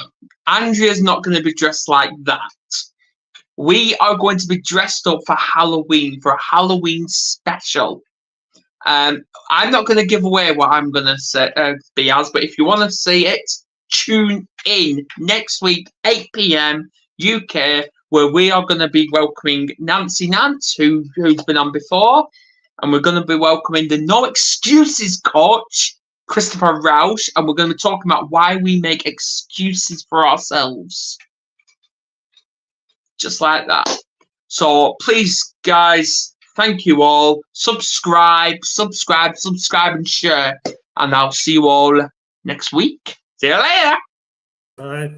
Andrea's not going to be dressed like that. We are going to be dressed up for Halloween, for a Halloween special. I'm not going to give away what I'm going to be as, but if you want to see it, tune in next week, 8 p.m. UK, where we are going to be welcoming Nancy Nance, who's been on before, and we're going to be welcoming the No Excuses coach, Christopher Rausch, and we're going to be talking about why we make excuses for ourselves. Just like that. So please, guys, thank you all. Subscribe, and share. And I'll see you all next week. See you later. Bye.